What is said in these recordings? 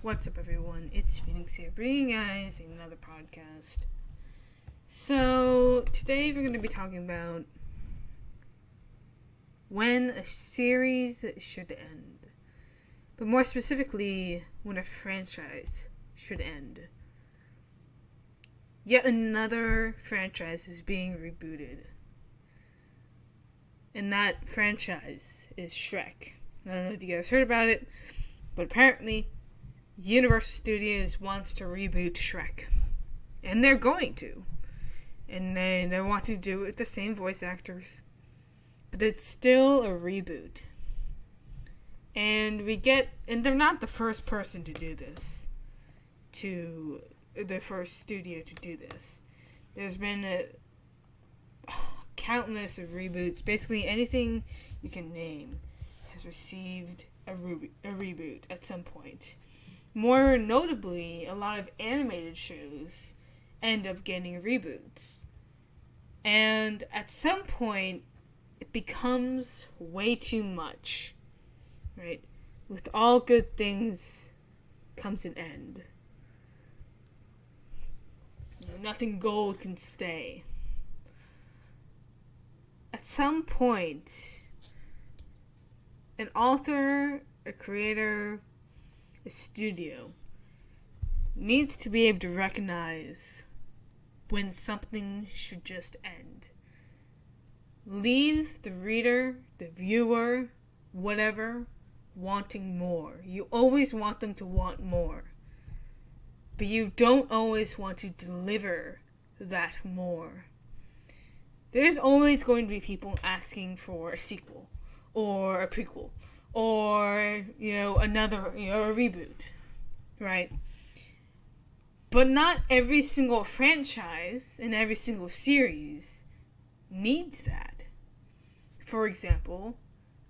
What's up, everyone? It's Phoenix here, bringing you guys another podcast. So, today we're going to be talking about when a series should end. But more specifically, when a franchise should end. Yet another franchise is being rebooted. And that franchise is SHREK. I don't know if you guys heard about it, but apparently Universal Studios wants to reboot SHREK. And they're going to. And they're wanting to do it with the same voice actors. But it's still a reboot. And they're not the first person to do this. The first studio to do this. There's been countless of reboots. Basically anything you can name has received a reboot at some point. More notably, a lot of animated shows end up getting reboots. And at some point, it becomes way too much. Right? With all good things comes an end. Nothing gold can stay. At some point, an author, a creator, a studio needs to be able to recognize when something should just end. Leave the reader, the viewer, whatever, wanting more. You always want them to want more. But you don't always want to deliver that more. There's always going to be people asking for a sequel, or a prequel, or, a reboot, right? But not every single franchise and every single series needs that. For example,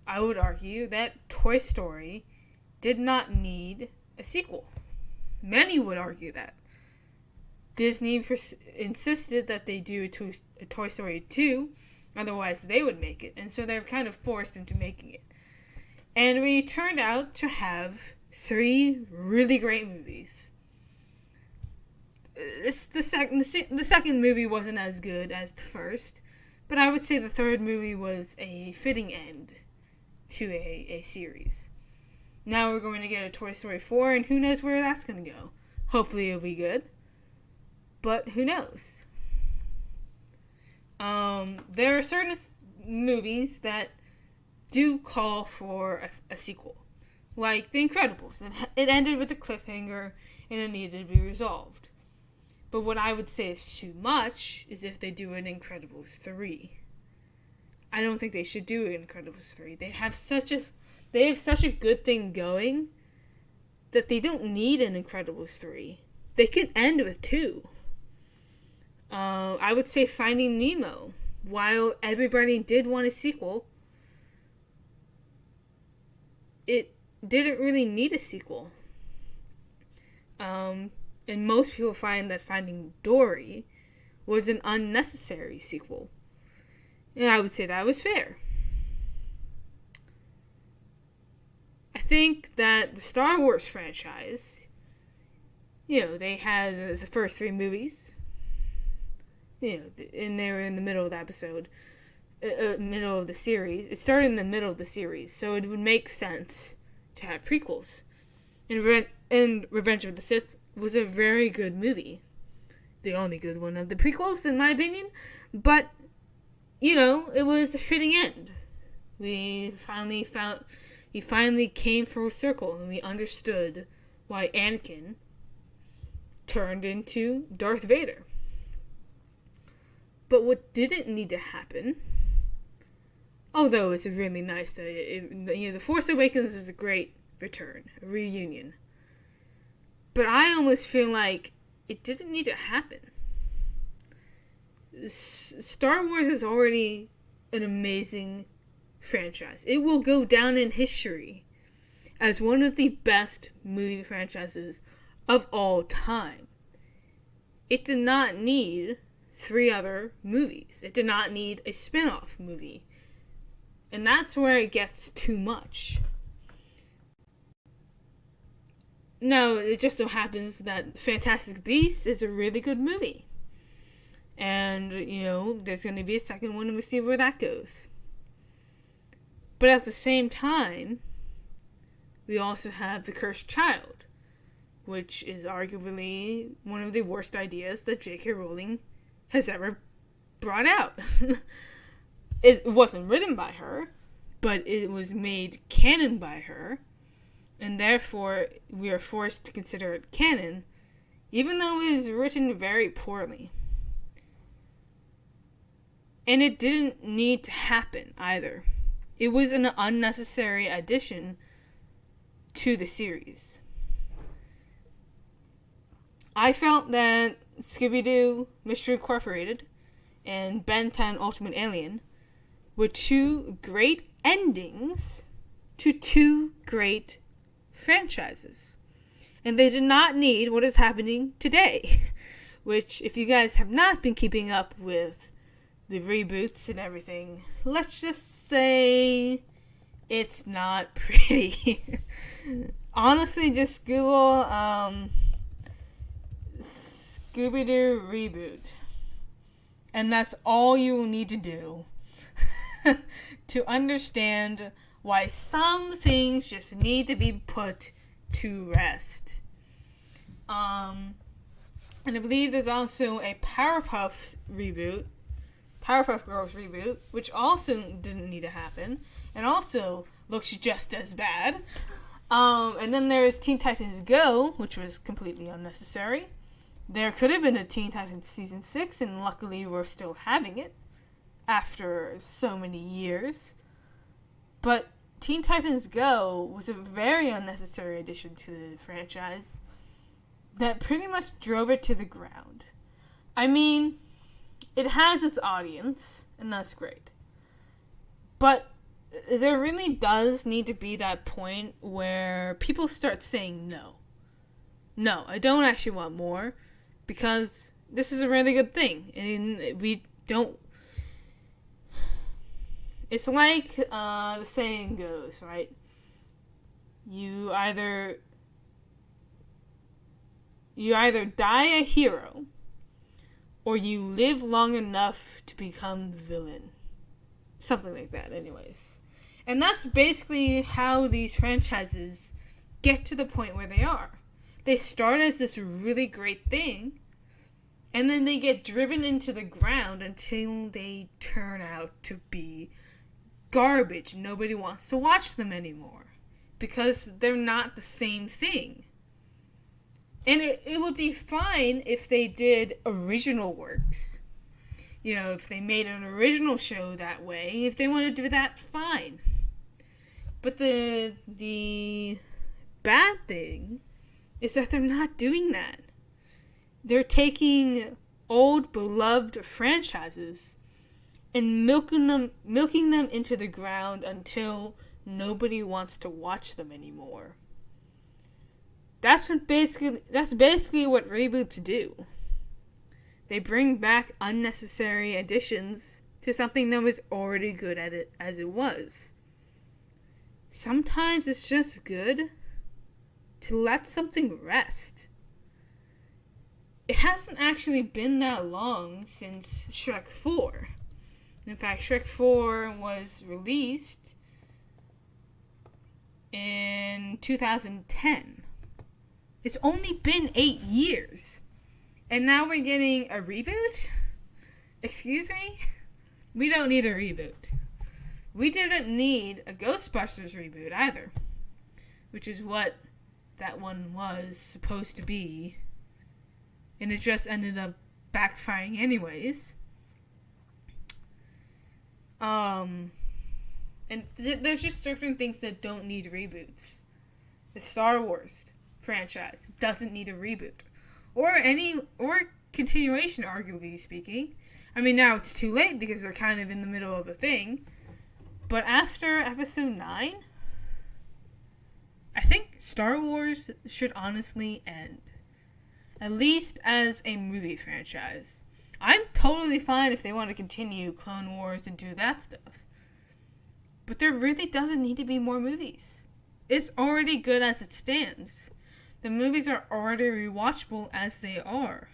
I would argue that Toy Story did not need a sequel. Many would argue that. Disney insisted that they do a Toy Story 2, otherwise they would make it, and so they're kind of forced into making it. And we turned out to have 3 really great movies. The second movie wasn't as good as the first, but I would say the third movie was a fitting end to a series. Now we're going to get a Toy Story 4, and who knows where that's going to go. Hopefully it'll be good, but who knows? There are certain movies that do call for a sequel. Like The Incredibles. It ended with a cliffhanger and it needed to be resolved. But what I would say is too much is if they do an Incredibles 3. I don't think they should do an Incredibles 3. They have such a good thing going that they don't need an Incredibles 3. They can end with 2. I would say Finding Nemo. While everybody did want a sequel, it didn't really need a sequel. And most people find that Finding Dory was an unnecessary sequel. And I would say that was fair. I think that the Star Wars franchise, they had the first 3 movies, and they were in the middle of the episode, middle of the series. It started in the middle of the series, so it would make sense to have prequels. And Revenge of the Sith was a very good movie. The only good one of the prequels, in my opinion. But, it was a fitting end. We finally came full circle, and we understood why Anakin turned into Darth Vader. But what didn't need to happen, although it's really nice that The Force Awakens was a great return, a reunion. But I almost feel like it didn't need to happen. Star Wars is already an amazing franchise. It will go down in history as one of the best movie franchises of all time. It did not need 3 other movies. It did not need a spin-off movie. And that's where it gets too much. Now, it just so happens that Fantastic Beasts is a really good movie. And, there's going to be a second one, and we'll see where that goes. But at the same time, we also have The Cursed Child, which is arguably one of the worst ideas that J.K. Rowling has ever brought out. It wasn't written by her, but it was made canon by her, and therefore we are forced to consider it canon, even though it is written very poorly. And it didn't need to happen either. It was an unnecessary addition to the series. I felt that Scooby-Doo Mystery Incorporated and Ben 10 Ultimate Alien were two great endings to two great franchises. And they did not need what is happening today. Which, if you guys have not been keeping up with the reboots and everything, let's just say it's not pretty. Honestly, just Google Scooby-Doo reboot. And that's all you will need to do to understand why some things just need to be put to rest. And I believe there's also a Powerpuff Girls reboot, which also didn't need to happen, and also looks just as bad. And then there's Teen Titans Go, which was completely unnecessary. There could have been a Teen Titans Season 6, and luckily we're still having it after so many years. But Teen Titans Go was a very unnecessary addition to the franchise that pretty much drove it to the ground. I mean, it has its audience, and that's great. But there really does need to be that point where people start saying no. No, I don't actually want more, because this is a really good thing, and we don't... It's like the saying goes, right? You either die a hero, or you live long enough to become the villain. Something like that, anyways. And that's basically how these franchises get to the point where they are. They start as this really great thing, and then they get driven into the ground until they turn out to be garbage. Nobody wants to watch them anymore because they're not the same thing. And it would be fine if they did original works. If they made an original show that way, if they want to do that, fine. But the bad thing is that they're not doing that. They're taking old, beloved franchises and milking them into the ground until nobody wants to watch them anymore. That's basically what reboots do. They bring back unnecessary additions to something that was already good at it as it was. Sometimes it's just good to let something rest. It hasn't actually been that long since Shrek 4. In fact, Shrek 4 was released in 2010. It's only been 8 years. And now we're getting a reboot? Excuse me? We don't need a reboot. We didn't need a Ghostbusters reboot either. Which is what that one was supposed to be. And it just ended up backfiring anyways. And there's just certain things that don't need reboots. The Star Wars franchise doesn't need a reboot. Or continuation, arguably speaking. I mean, now it's too late because they're kind of in the middle of a thing. But after episode 9, I think Star Wars should honestly end. At least as a movie franchise. I'm totally fine if they want to continue Clone Wars and do that stuff. But there really doesn't need to be more movies. It's already good as it stands. The movies are already rewatchable as they are.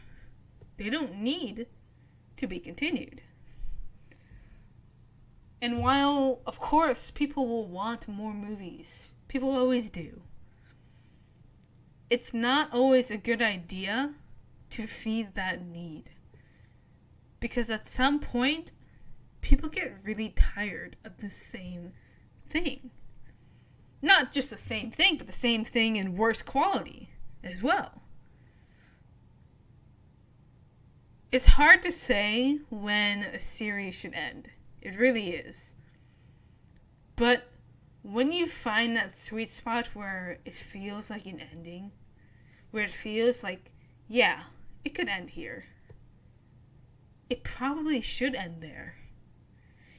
They don't need to be continued. And while, of course, people will want more movies, people always do, it's not always a good idea to feed that need. Because at some point, people get really tired of the same thing. Not just the same thing, but the same thing in worse quality as well. It's hard to say when a series should end. It really is. But when you find that sweet spot where it feels like an ending, where it feels like, yeah, it could end here, it probably should end there.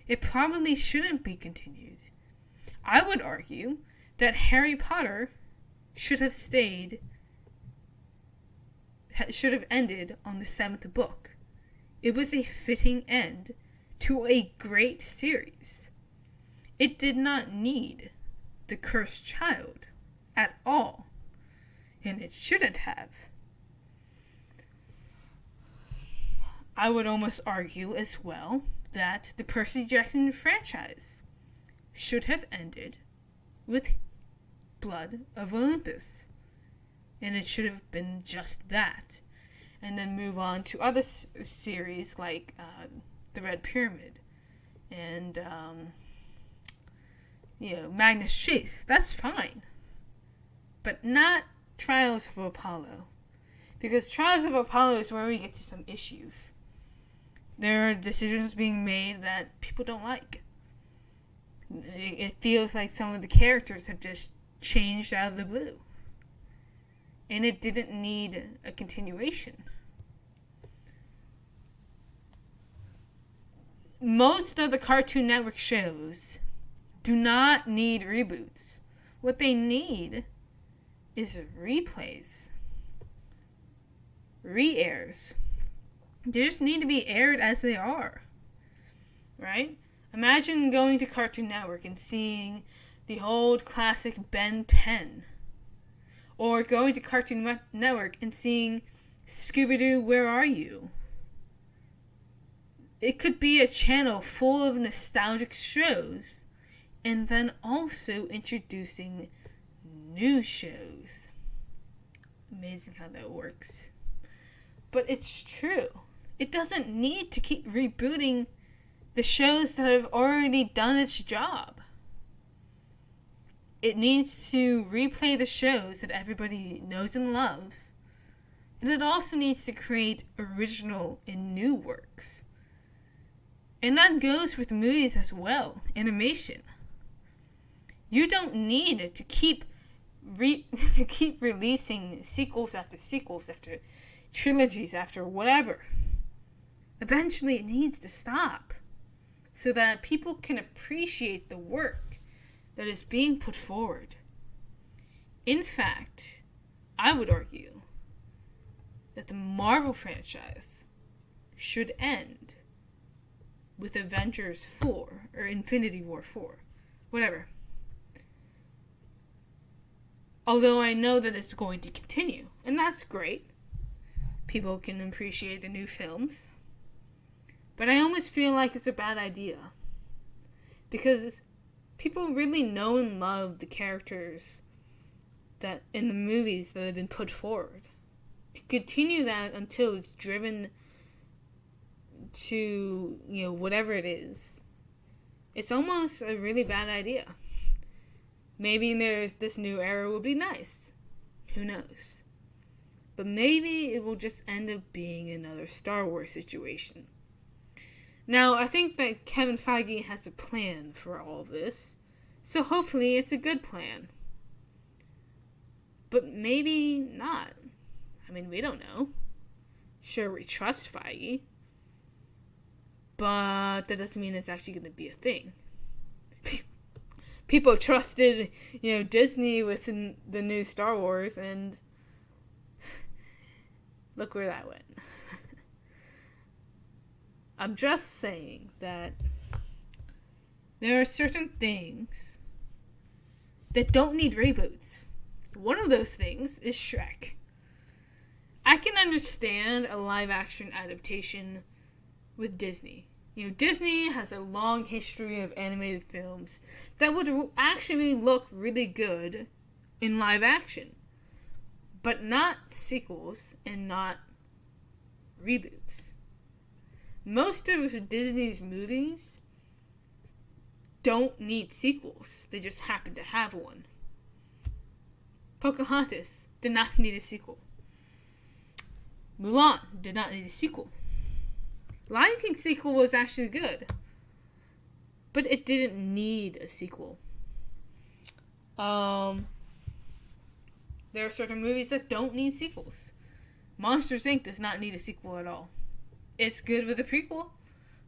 It probably shouldn't be continued. I would argue that Harry Potter should have ended on the 7th book. It was a fitting end to a great series. It did not need the cursed child at all, and it shouldn't have. I would almost argue as well that the Percy Jackson franchise should have ended with Blood of Olympus, and it should have been just that, and then move on to other series like the Red Pyramid and Magnus Chase. That's fine, but not Trials of Apollo, because Trials of Apollo is where we get to some issues. There are decisions being made that people don't like. It feels like some of the characters have just changed out of the blue. And it didn't need a continuation. Most of the Cartoon Network shows do not need reboots. What they need is replays, re-airs. They just need to be aired as they are, right? Imagine going to Cartoon Network and seeing the old classic Ben 10. Or going to Cartoon Network and seeing Scooby-Doo, Where Are You? It could be a channel full of nostalgic shows, and then also introducing new shows. Amazing how that works. But it's true. It doesn't need to keep rebooting the shows that have already done its job. It needs to replay the shows that everybody knows and loves. And it also needs to create original and new works. And that goes with movies as well, animation. You don't need to keep releasing sequels after trilogies after whatever. Eventually it needs to stop so that people can appreciate the work that is being put forward. In fact, I would argue that the Marvel franchise should end with Avengers 4 or Infinity War 4, whatever. Although I know that it's going to continue, and that's great. People can appreciate the new films. But I almost feel like it's a bad idea. Because people really know and love the characters that in the movies that have been put forward. To continue that until it's driven to, whatever it is, it's almost a really bad idea. Maybe this new era will be nice. Who knows? But maybe it will just end up being another Star Wars situation. Now, I think that Kevin Feige has a plan for all of this, so hopefully it's a good plan. But maybe not. I mean, we don't know. Sure, we trust Feige, but that doesn't mean it's actually going to be a thing. People trusted, Disney with the new Star Wars, and look where that went. I'm just saying that there are certain things that don't need reboots. One of those things is Shrek. I can understand a live-action adaptation with Disney. Disney has a long history of animated films that would actually look really good in live action, but not sequels and not reboots. Most of Disney's movies don't need sequels. They just happen to have one. Pocahontas did not need a sequel. Mulan did not need a sequel. Lion King sequel was actually good, but it didn't need a sequel. There are certain movies that don't need sequels. Monsters, Inc. does not need a sequel at all. It's good with a prequel,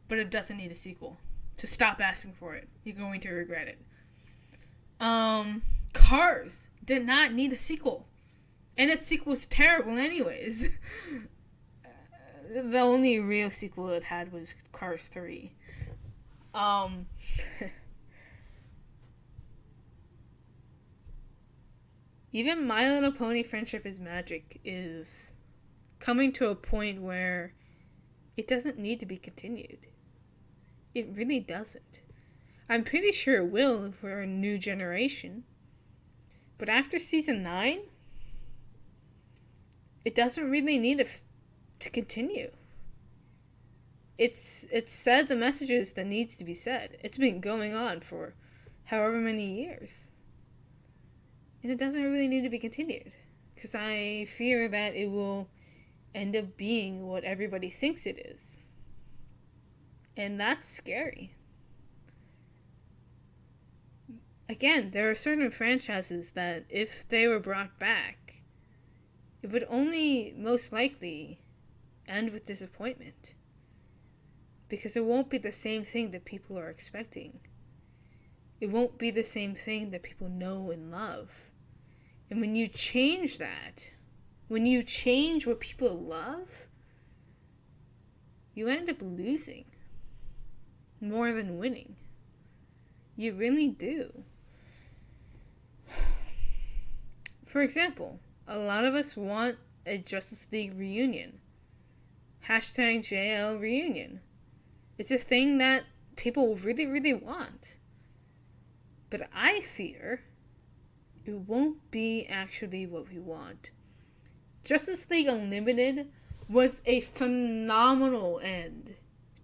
but it doesn't need a sequel. So stop asking for it. You're going to regret it. Cars did not need a sequel. And its sequel was terrible anyways. The only real sequel it had was Cars 3. Even My Little Pony Friendship is Magic is coming to a point where it doesn't need to be continued. It really doesn't. I'm pretty sure it will if we're a new generation. But after season 9, it doesn't really need to continue. It's said the messages that needs to be said. It's been going on for however many years. And it doesn't really need to be continued. Because I fear that it will end up being what everybody thinks it is. And that's scary. Again, there are certain franchises that if they were brought back, it would only most likely end with disappointment. Because it won't be the same thing that people are expecting. It won't be the same thing that people know and love. And when you change that, when you change what people love, you end up losing more than winning. You really do. For example, a lot of us want a Justice League reunion. #JL reunion. It's a thing that people really, really want. But I fear it won't be actually what we want. Justice League Unlimited was a phenomenal end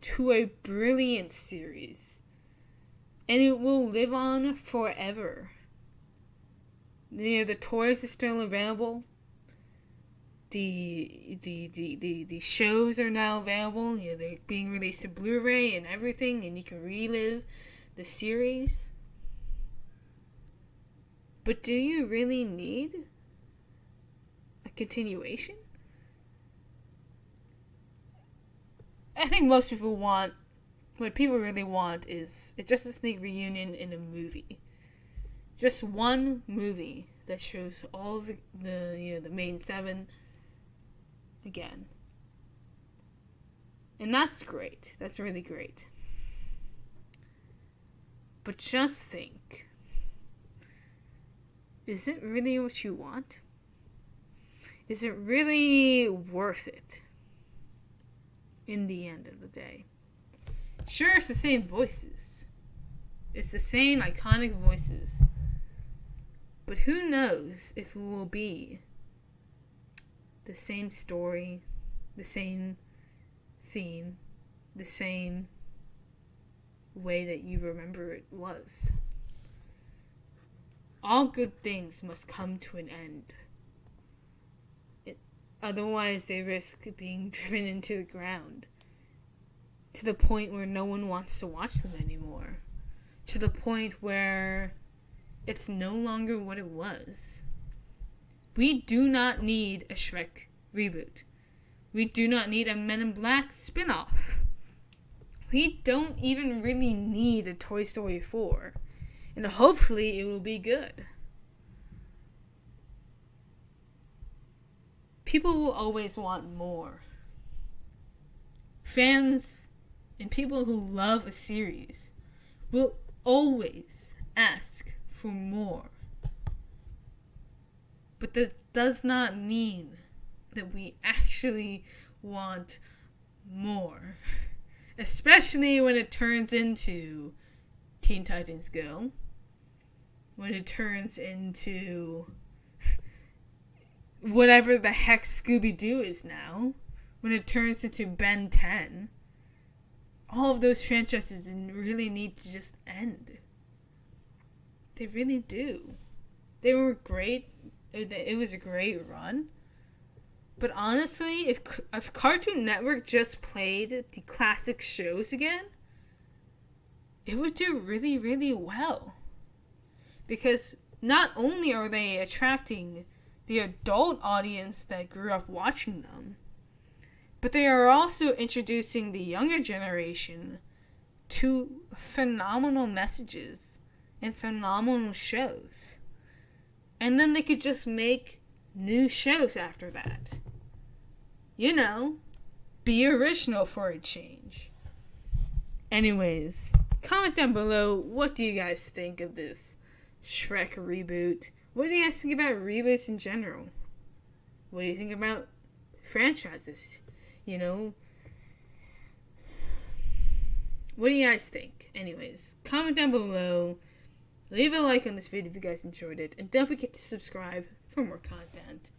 to a brilliant series. And it will live on forever. The toys are still available. The shows are now available. They're being released to Blu-ray and everything, and you can relive the series. But do you really need a continuation? I think most people want, what people really want is a Justice League reunion in a movie. Just one movie that shows all of the main 7 again. And that's great. That's really great. But just think, is it really what you want? Is it really worth it in the end of the day? Sure, it's the same voices. It's the same iconic voices. But who knows if it will be the same story, the same theme, the same way that you remember it was. All good things must come to an end. Otherwise, they risk being driven into the ground. To the point where no one wants to watch them anymore. To the point where it's no longer what it was. We do not need a Shrek reboot. We do not need a Men in Black spin-off. We don't even really need a Toy Story 4. And hopefully it will be good. People will always want more. Fans and people who love a series will always ask for more. But that does not mean that we actually want more. Especially when it turns into Teen Titans Go. When it turns into whatever the heck Scooby-Doo is now. When it turns into Ben 10. All of those franchises really need to just end. They really do. They were great. It was a great run. But honestly, if Cartoon Network just played the classic shows again, it would do really, really well. Because not only are they attracting the adult audience that grew up watching them, but they are also introducing the younger generation to phenomenal messages and phenomenal shows. And then they could just make new shows after that. You know, be original for a change. Anyways, comment down below, what do you guys think of this Shrek reboot? What do you guys think about reboots in general? What do you think about franchises? You know, what do you guys think? Anyways, comment down below. Leave a like on this video if you guys enjoyed it. And don't forget to subscribe for more content.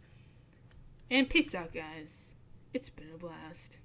And peace out, guys. It's been a blast.